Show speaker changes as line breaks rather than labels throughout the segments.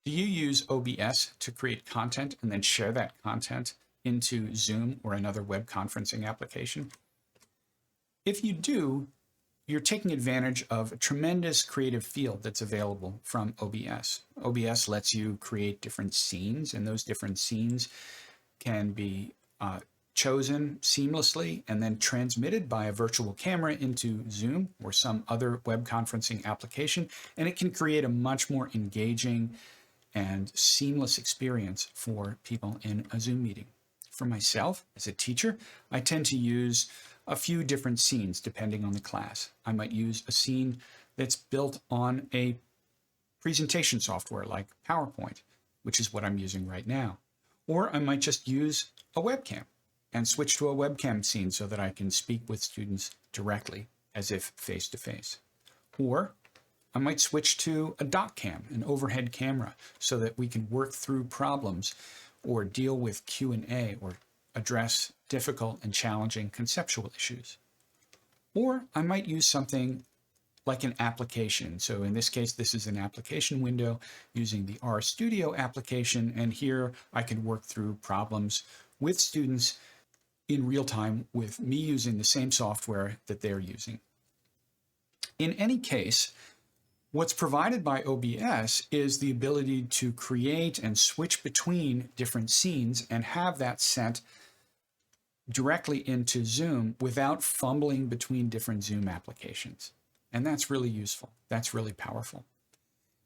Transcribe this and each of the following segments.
Do you use OBS to create content and then share that content into Zoom or another web conferencing application? If you do, you're taking advantage of a tremendous creative field that's available from OBS. OBS lets you create different scenes, and those different scenes can be chosen seamlessly and then transmitted by a virtual camera into Zoom or some other web conferencing application, and it can create a much more engaging and seamless experience for people in a Zoom meeting. For myself, as a teacher, I tend to use a few different scenes depending on the class. I might use a scene that's built on a presentation software like PowerPoint, which is what I'm using right now. Or I might just use a webcam and switch to a webcam scene so that I can speak with students directly as if face-to-face. Or I might switch to a dock cam, an overhead camera, so that we can work through problems or deal with Q&A or address difficult and challenging conceptual issues. Or I might use something like an application. So in this case, this is an application window using the RStudio application, and here I can work through problems with students in real time with me using the same software that they're using. In any case, what's provided by OBS is the ability to create and switch between different scenes and have that sent directly into Zoom without fumbling between different Zoom applications. And that's really useful. That's really powerful.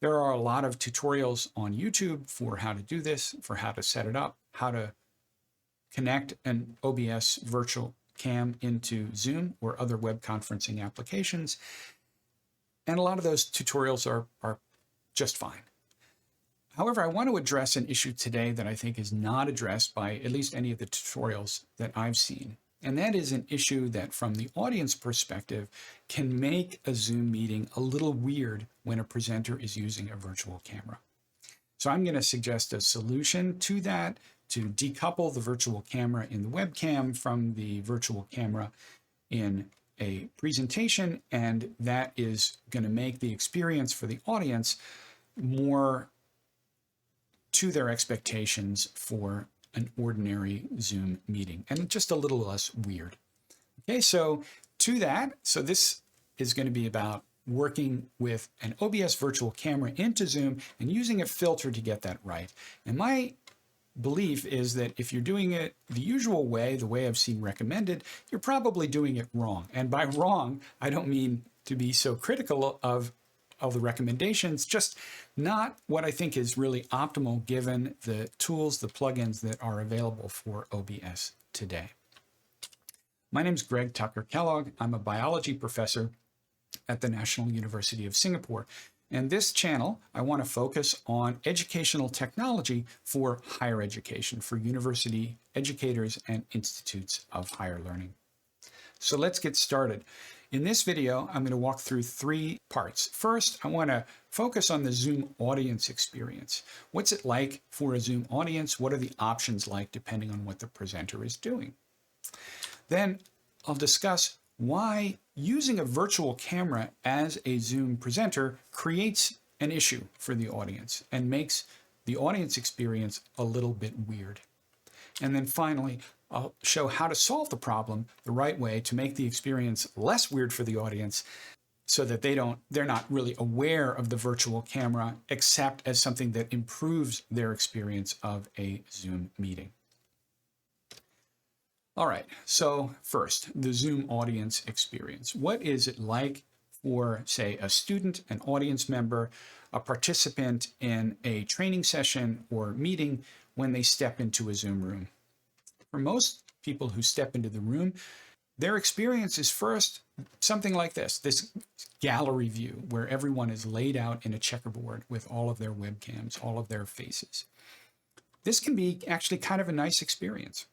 There are a lot of tutorials on YouTube for how to do this, for how to set it up, how to connect an OBS Virtual Cam into Zoom or other web conferencing applications. And a lot of those tutorials are just fine. However, I want to address an issue today that I think is not addressed by at least any of the tutorials that I've seen. And that is an issue that from the audience perspective can make a Zoom meeting a little weird when a presenter is using a virtual camera. So I'm going to suggest a solution to that, to decouple the virtual camera in the webcam from the virtual camera in a presentation, and that is going to make the experience for the audience more to their expectations for an ordinary Zoom meeting and just a little less weird. Okay, so this is going to be about working with an OBS virtual camera into Zoom and using a filter to get that right. And my belief is that if you're doing it the usual way, the way I've seen recommended, you're probably doing it wrong. And by wrong, I don't mean to be so critical of the recommendations, just not what I think is really optimal given the tools, the plugins that are available for OBS today. My name is Greg Tucker Kellogg. I'm a biology professor at the National University of Singapore. And this channel, I want to focus on educational technology for higher education, for university educators and institutes of higher learning. So let's get started. In this video, I'm going to walk through three parts. First, I want to focus on the Zoom audience experience. What's it like for a Zoom audience? What are the options like depending on what the presenter is doing? Then I'll discuss why using a virtual camera as a Zoom presenter creates an issue for the audience and makes the audience experience a little bit weird. And then finally, I'll show how to solve the problem the right way to make the experience less weird for the audience so that they're not really aware of the virtual camera except as something that improves their experience of a Zoom meeting. All right, so first, the Zoom audience experience. What is it like for, say, a student, an audience member, a participant in a training session or meeting when they step into a Zoom room? For most people who step into the room, their experience is first something like this gallery view where everyone is laid out in a checkerboard with all of their webcams, all of their faces. This can be actually kind of a nice experience,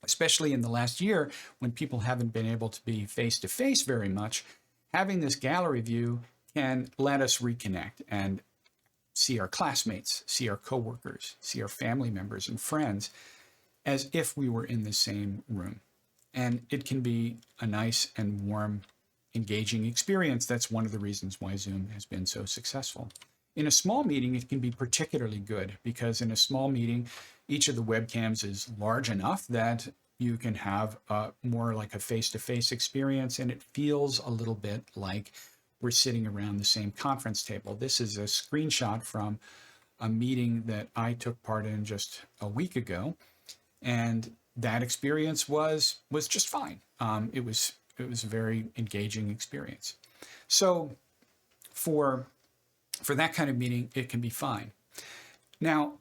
especially in the last year when people haven't been able to be face-to-face very much. Having this gallery view can let us reconnect and see our classmates, see our coworkers, see our family members and friends as if we were in the same room. And it can be a nice and warm, engaging experience. That's one of the reasons why Zoom has been so successful. In a small meeting, it can be particularly good because in a small meeting, each of the webcams is large enough that you can have more like a face-to-face experience, and it feels a little bit like we're sitting around the same conference table. This is a screenshot from a meeting that I took part in just a week ago, and that experience was just fine. It was a very engaging experience. So for that kind of meeting, it can be fine. Now,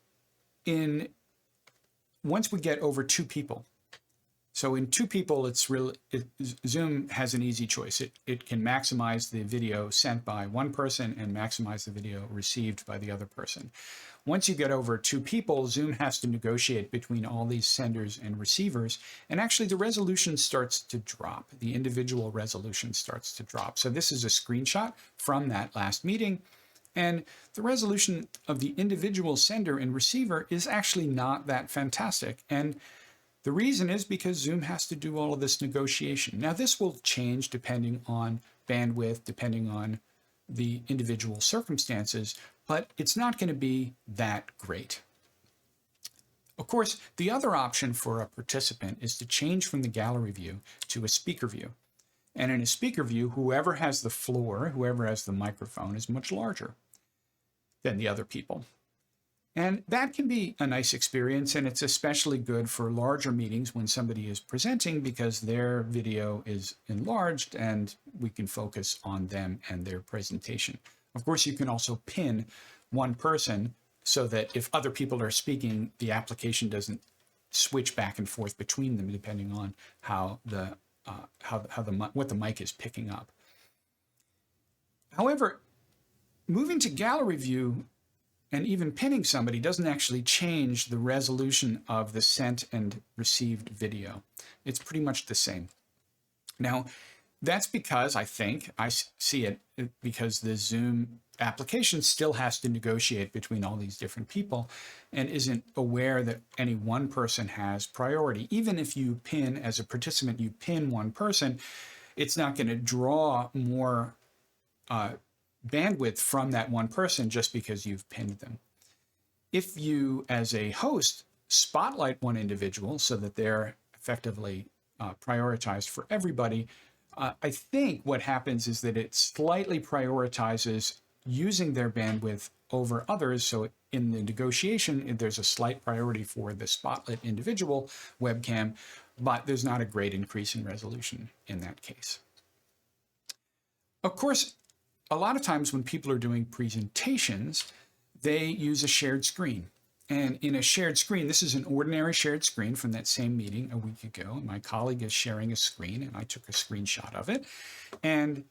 once we get over 2 people, so in 2 people, Zoom has an easy choice. It can maximize the video sent by one person and maximize the video received by the other person. Once you get over 2 people, Zoom has to negotiate between all these senders and receivers, and actually the resolution starts to drop. The individual resolution starts to drop. So this is a screenshot from that last meeting, and the resolution of the individual sender and receiver is actually not that fantastic. And the reason is because Zoom has to do all of this negotiation. Now, this will change depending on bandwidth, depending on the individual circumstances, but it's not going to be that great. Of course, the other option for a participant is to change from the gallery view to a speaker view. And in a speaker view, whoever has the floor, whoever has the microphone, is much larger than the other people. And that can be a nice experience, and it's especially good for larger meetings when somebody is presenting because their video is enlarged and we can focus on them and their presentation. Of course, you can also pin one person so that if other people are speaking, the application doesn't switch back and forth between them depending on what the mic is picking up. However, moving to gallery view and even pinning somebody doesn't actually change the resolution of the sent and received video. It's pretty much the same. Now, that's because I see it because the Zoom application still has to negotiate between all these different people and isn't aware that any one person has priority. Even if you pin, as a participant, you pin one person, it's not going to draw more bandwidth from that one person just because you've pinned them. If you, as a host, spotlight one individual so that they're effectively prioritized for everybody, I think what happens is that it slightly prioritizes using their bandwidth over others. So in the negotiation, there's a slight priority for the spotlit individual webcam, but there's not a great increase in resolution in that case. Of course, a lot of times when people are doing presentations, they use a shared screen. And in a shared screen, this is an ordinary shared screen from that same meeting a week ago. My colleague is sharing a screen, and I took a screenshot of it. And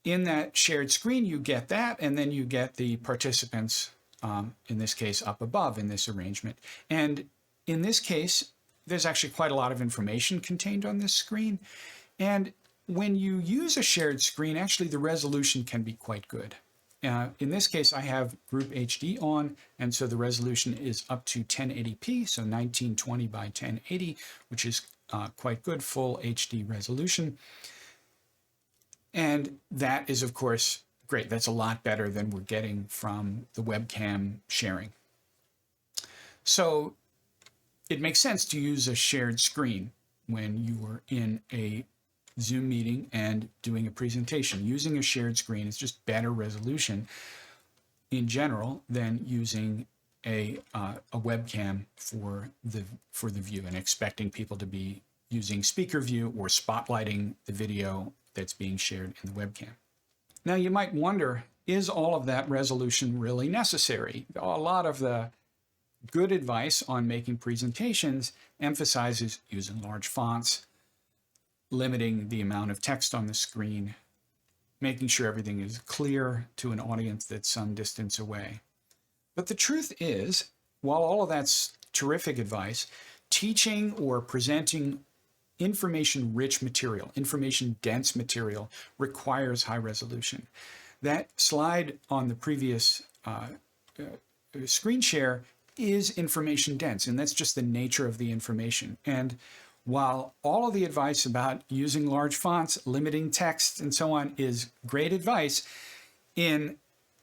in that shared screen, you get that, and then you get the participants, in this case, up above in this arrangement. And in this case, there's actually quite a lot of information contained on this screen. And when you use a shared screen, actually the resolution can be quite good. In this case, I have Group HD on, and so the resolution is up to 1080p, so 1920 by 1080, which is quite good, full HD resolution. And that is, of course, great. That's a lot better than we're getting from the webcam sharing. So it makes sense to use a shared screen when you are in a Zoom meeting and doing a presentation. Using a shared screen is just better resolution in general than using a webcam for the view and expecting people to be using speaker view or spotlighting the video that's being shared in the webcam. Now you might wonder, is all of that resolution really necessary? A lot of the good advice on making presentations emphasizes using large fonts, limiting the amount of text on the screen, making sure everything is clear to an audience that's some distance away. But the truth is, while all of that's terrific advice, teaching or presenting information-rich material, information-dense material requires high resolution. That slide on the previous screen share is information-dense, and that's just the nature of the information. And while all of the advice about using large fonts, limiting text, and so on is great advice, in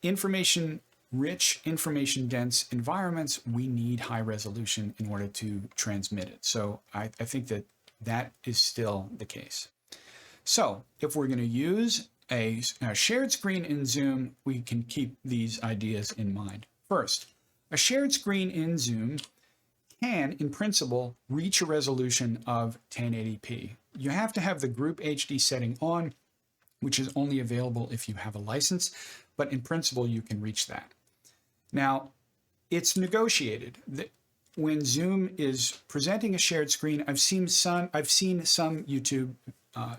information rich, information-dense environments, we need high resolution in order to transmit it. So I think that that is still the case. So if we're going to use a shared screen in Zoom, we can keep these ideas in mind. First, a shared screen in Zoom can, in principle, reach a resolution of 1080p. You have to have the group HD setting on, which is only available if you have a license, but in principle, you can reach that. Now, it's negotiated. When Zoom is presenting a shared screen, I've seen some YouTube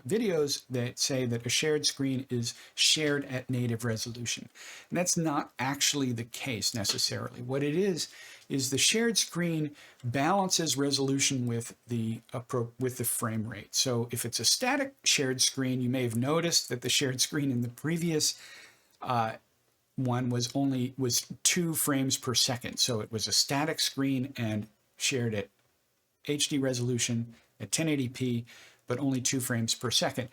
videos that say that a shared screen is shared at native resolution. And that's not actually the case necessarily. What it is the shared screen balances resolution with the frame rate. So if it's a static shared screen, you may have noticed that the shared screen in the previous one was 2 frames per second. So it was a static screen and shared at HD resolution at 1080p, but only 2 frames per second.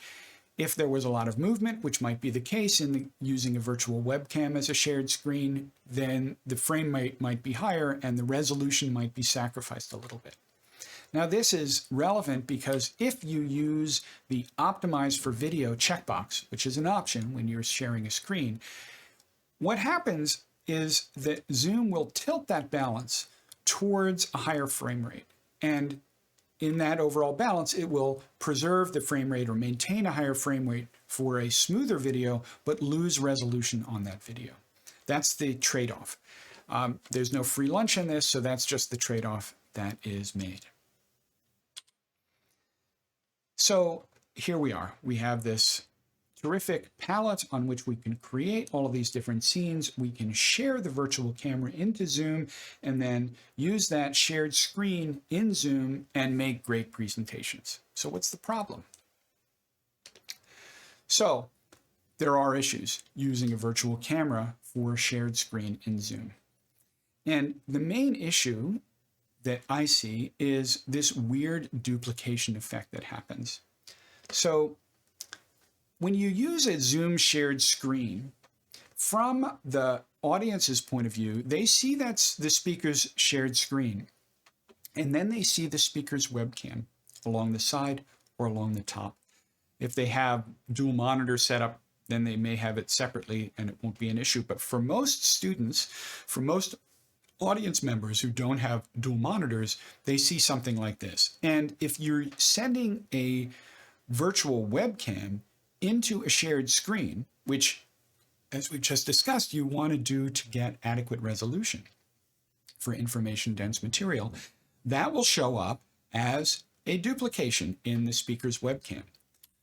If there was a lot of movement, which might be the case in using a virtual webcam as a shared screen, then the frame rate might be higher and the resolution might be sacrificed a little bit. Now this is relevant because if you use the optimize for video checkbox, which is an option when you're sharing a screen, what happens is that Zoom will tilt that balance towards a higher frame rate. And in that overall balance, it will preserve the frame rate or maintain a higher frame rate for a smoother video, but lose resolution on that video. That's the trade-off. There's no free lunch in this, so that's just the trade-off that is made. So here we are. We have this terrific palette on which we can create all of these different scenes. We can share the virtual camera into Zoom and then use that shared screen in Zoom and make great presentations. So what's the problem? So there are issues using a virtual camera for a shared screen in Zoom. And the main issue that I see is this weird duplication effect that happens. So when you use a Zoom shared screen, from the audience's point of view, they see that's the speaker's shared screen, and then they see the speaker's webcam along the side or along the top. If they have dual monitor set up, then they may have it separately and it won't be an issue. But for most students, for most audience members who don't have dual monitors, they see something like this. And if you're sending a virtual webcam into a shared screen, which, as we just discussed, you want to do to get adequate resolution for information-dense material, that will show up as a duplication in the speaker's webcam.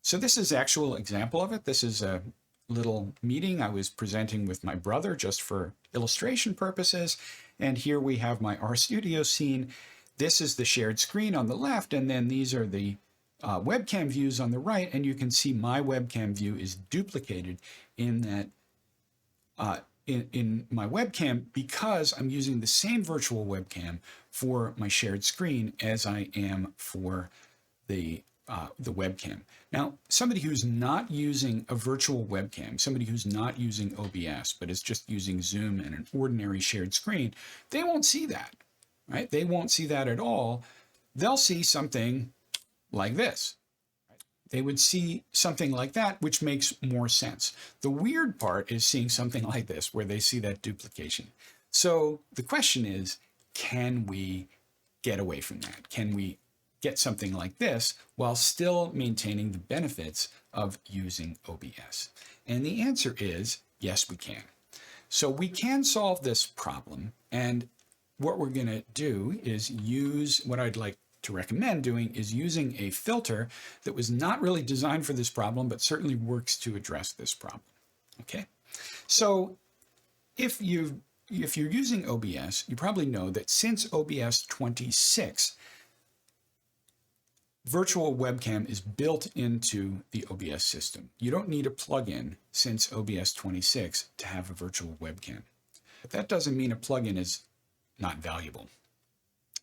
So this is an actual example of it. This is a little meeting I was presenting with my brother just for illustration purposes. And here we have my RStudio scene. This is the shared screen on the left, and then these are the webcam views on the right, and you can see my webcam view is duplicated in that in my webcam because I'm using the same virtual webcam for my shared screen as I am for the webcam. Now, somebody who's not using a virtual webcam, somebody who's not using OBS, but is just using Zoom and an ordinary shared screen, they won't see that, right? They won't see that at all. They'll see something like this. They would see something like that, which makes more sense. The weird part is seeing something like this, where they see that duplication. So the question is, can we get away from that? Can we get something like this while still maintaining the benefits of using OBS? And the answer is, yes, we can. So we can solve this problem. And what we're going to do is use what I'd like to recommend doing is using a filter that was not really designed for this problem, but certainly works to address this problem. Okay, so if you're using OBS, you probably know that since OBS 26, virtual webcam is built into the OBS system. You don't need a plugin since OBS 26 to have a virtual webcam. But that doesn't mean a plugin is not valuable.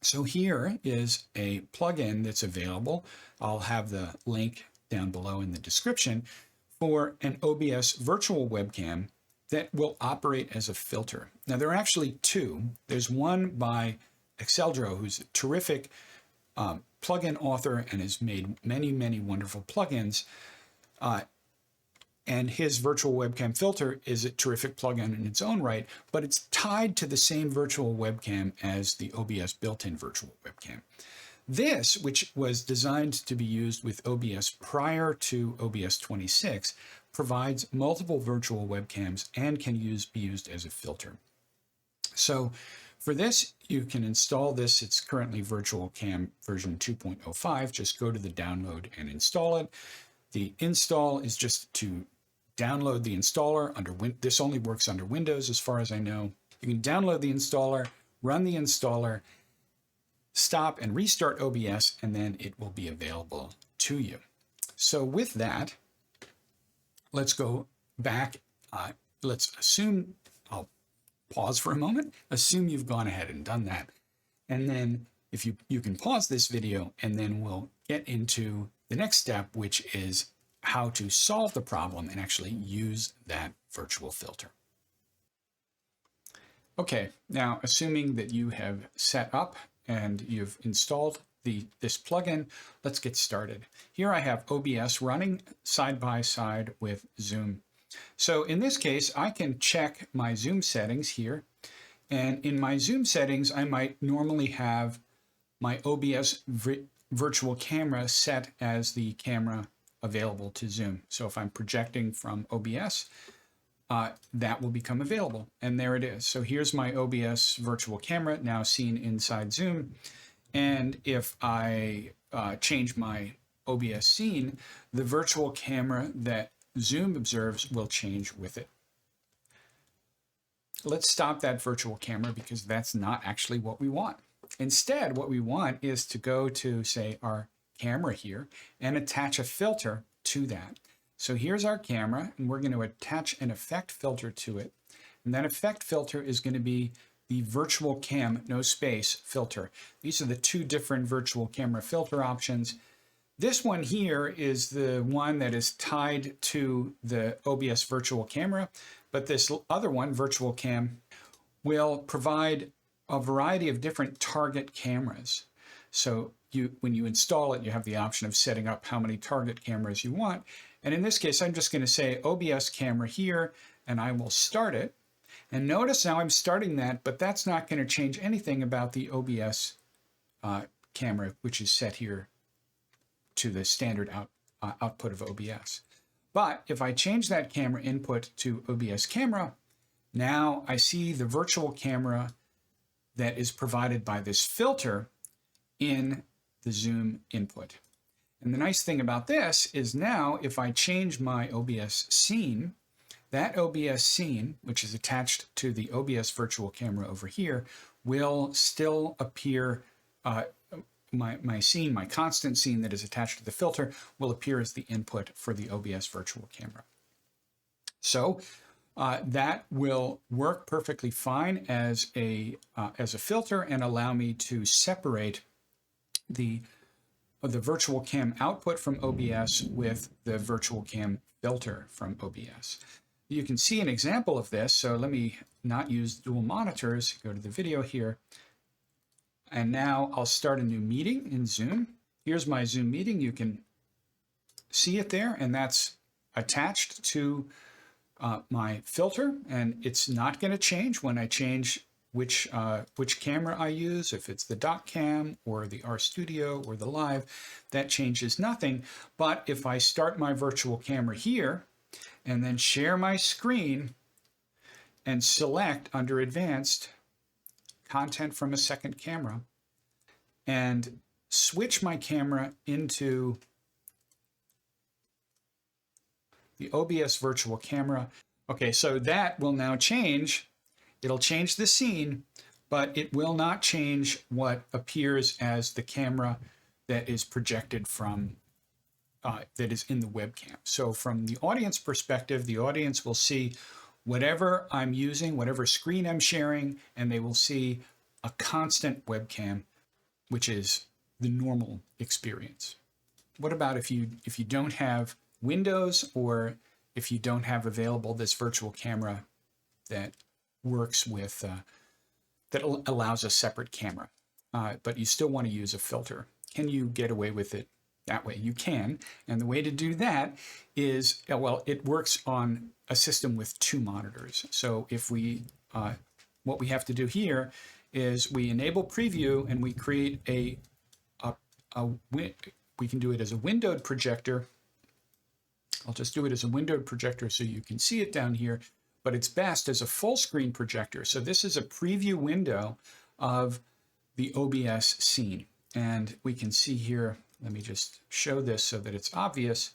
So here is a plugin that's available. I'll have the link down below in the description for an OBS virtual webcam that will operate as a filter. Now, there are actually two. There's one by Exceldro, who's a terrific plugin author and has made many, many wonderful plugins. And his virtual webcam filter is a terrific plugin in its own right, but it's tied to the same virtual webcam as the OBS built-in virtual webcam. This, which was designed to be used with OBS prior to OBS 26, provides multiple virtual webcams and can be used as a filter. So for this, you can install this. It's currently VirtualCam version 2.05. Just go to the download and install it. The install is just to download the installer. This only works under Windows as far as I know. You can download the installer, run the installer, stop and restart OBS, and then it will be available to you. So with that, let's go back. Let's assume, I'll pause for a moment, assume you've gone ahead and done that. And then if you can pause this video, and then we'll get into the next step, which is how to solve the problem and actually use that virtual filter. Okay, now assuming that you have set up and you've installed this plugin, let's get started. Here I have OBS running side by side with Zoom. So in this case, I can check my Zoom settings here. And in my Zoom settings, I might normally have my OBS virtual camera set as the camera available to Zoom. So if I'm projecting from OBS, that will become available. And there it is. So here's my OBS virtual camera now seen inside Zoom. And if I change my OBS scene, the virtual camera that Zoom observes will change with it. Let's stop that virtual camera because that's not actually what we want. Instead, what we want is to go to, say, our camera here and attach a filter to that. So here's our camera, and we're going to attach an effect filter to it. And that effect filter is going to be the VirtualCam, no space, filter. These are the two different virtual camera filter options. This one here is the one that is tied to the OBS virtual camera, but this other one, VirtualCam, will provide a variety of different target cameras. So when you install it, you have the option of setting up how many target cameras you want. And in this case, I'm just going to say OBS camera here, and I will start it. And notice now I'm starting that, but that's not going to change anything about the OBS camera, which is set here to the standard output of OBS. But if I change that camera input to OBS camera, now I see the virtual camera that is provided by this filter in the Zoom input. And the nice thing about this is now if I change my OBS scene, that OBS scene, which is attached to the OBS virtual camera over here, will still appear, my scene, my constant scene that is attached to the filter will appear as the input for the OBS virtual camera. So that will work perfectly fine as a filter and allow me to separate the virtual cam output from OBS with the virtual cam filter from OBS. You can see an example of this. So let me not use dual monitors, go to the video here. And now I'll start a new meeting in Zoom. Here's my Zoom meeting. You can see it there, and that's attached to my filter, and it's not going to change when I change which camera I use. If it's the dock cam or the RStudio or the live, that changes nothing. But if I start my virtual camera here and then share my screen and select under advanced content from a second camera and switch my camera into the OBS virtual camera. Okay, so that will now change. It'll change the scene, but it will not change what appears as the camera that is projected from, that is in the webcam. So from the audience perspective, the audience will see whatever I'm using, whatever screen I'm sharing, and they will see a constant webcam, which is the normal experience. What about if you don't have Windows, or if you don't have available this virtual camera that works with, that allows a separate camera, but you still want to use a filter. Can you get away with it that way? You can, and the way to do that is, well, it works on a system with 2 monitors. So if we, what we have to do here is we enable preview and we create we can do it as a windowed projector. I'll just do it as a windowed projector so you can see it down here, but it's best as a full screen projector. So this is a preview window of the OBS scene. And we can see here, let me just show this so that it's obvious.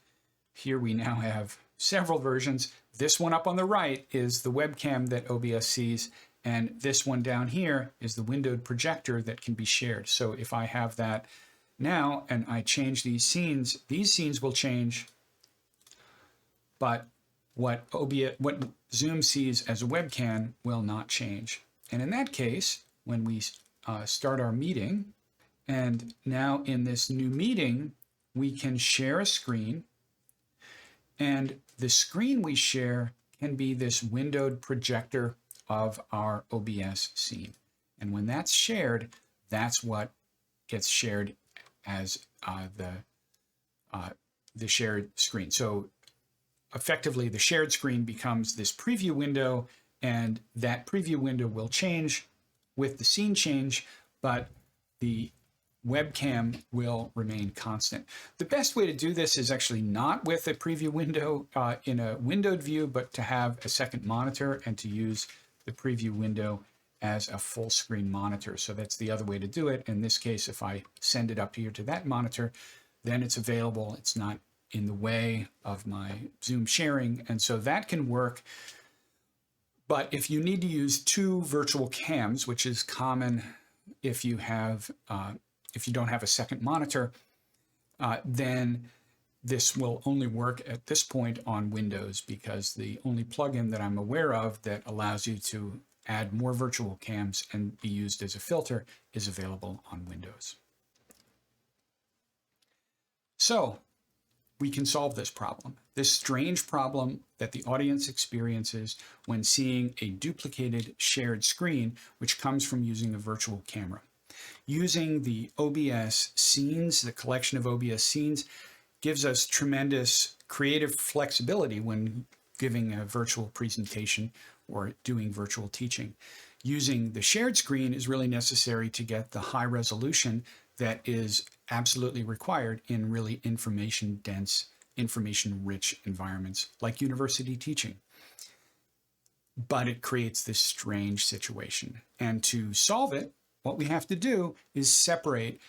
Here we now have several versions. This one up on the right is the webcam that OBS sees, and this one down here is the windowed projector that can be shared. So if I have that now and I change these scenes will change, but what Zoom sees as a webcam will not change. And in that case, when we start our meeting, and now in this new meeting, we can share a screen, and the screen we share can be this windowed projector of our OBS scene. And when that's shared, that's what gets shared as the shared screen. So effectively, the shared screen becomes this preview window, and that preview window will change with the scene change, but the webcam will remain constant. The best way to do this is actually not with a preview window in a windowed view, but to have a second monitor and to use the preview window as a full screen monitor. So that's the other way to do it. In this case, if I send it up here to that monitor, then it's available. It's not in the way of my Zoom sharing. And so that can work. But if you need to use 2 virtual cams, which is common if you have, if you don't have a second monitor, then this will only work at this point on Windows, because the only plugin that I'm aware of that allows you to add more virtual cams and be used as a filter is available on Windows. So we can solve this problem, this strange problem that the audience experiences when seeing a duplicated shared screen, which comes from using a virtual camera. Using the OBS scenes, the collection of OBS scenes, gives us tremendous creative flexibility when giving a virtual presentation or doing virtual teaching. Using the shared screen is really necessary to get the high resolution that is absolutely required in really information-dense, information-rich environments like university teaching. But it creates this strange situation. And to solve it, what we have to do is separate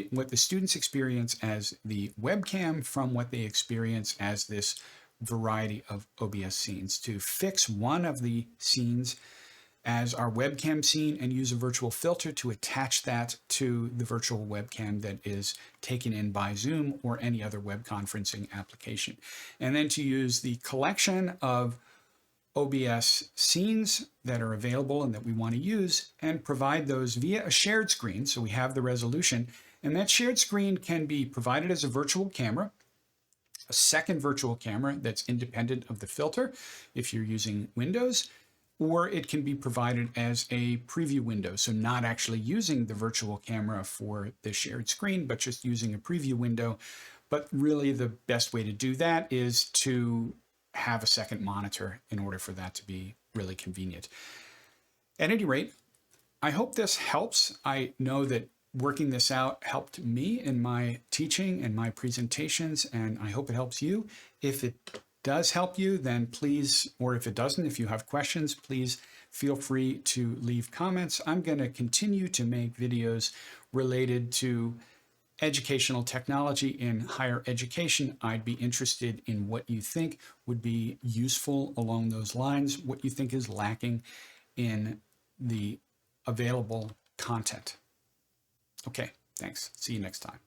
what the students experience as the webcam from what they experience as this variety of OBS scenes. To fix one of the scenes as our webcam scene and use a virtual filter to attach that to the virtual webcam that is taken in by Zoom or any other web conferencing application. And then to use the collection of OBS scenes that are available and that we want to use and provide those via a shared screen. So we have the resolution, and that shared screen can be provided as a virtual camera, a second virtual camera that's independent of the filter if you're using Windows, or it can be provided as a preview window. So not actually using the virtual camera for the shared screen, but just using a preview window. But really the best way to do that is to have a second monitor in order for that to be really convenient. At any rate, I hope this helps. I know that working this out helped me in my teaching and my presentations, and I hope it helps you. If it does help you, then please, or if it doesn't, if you have questions, please feel free to leave comments. I'm going to continue to make videos related to educational technology in higher education. I'd be interested in what you think would be useful along those lines, what you think is lacking in the available content. Okay, thanks. See you next time.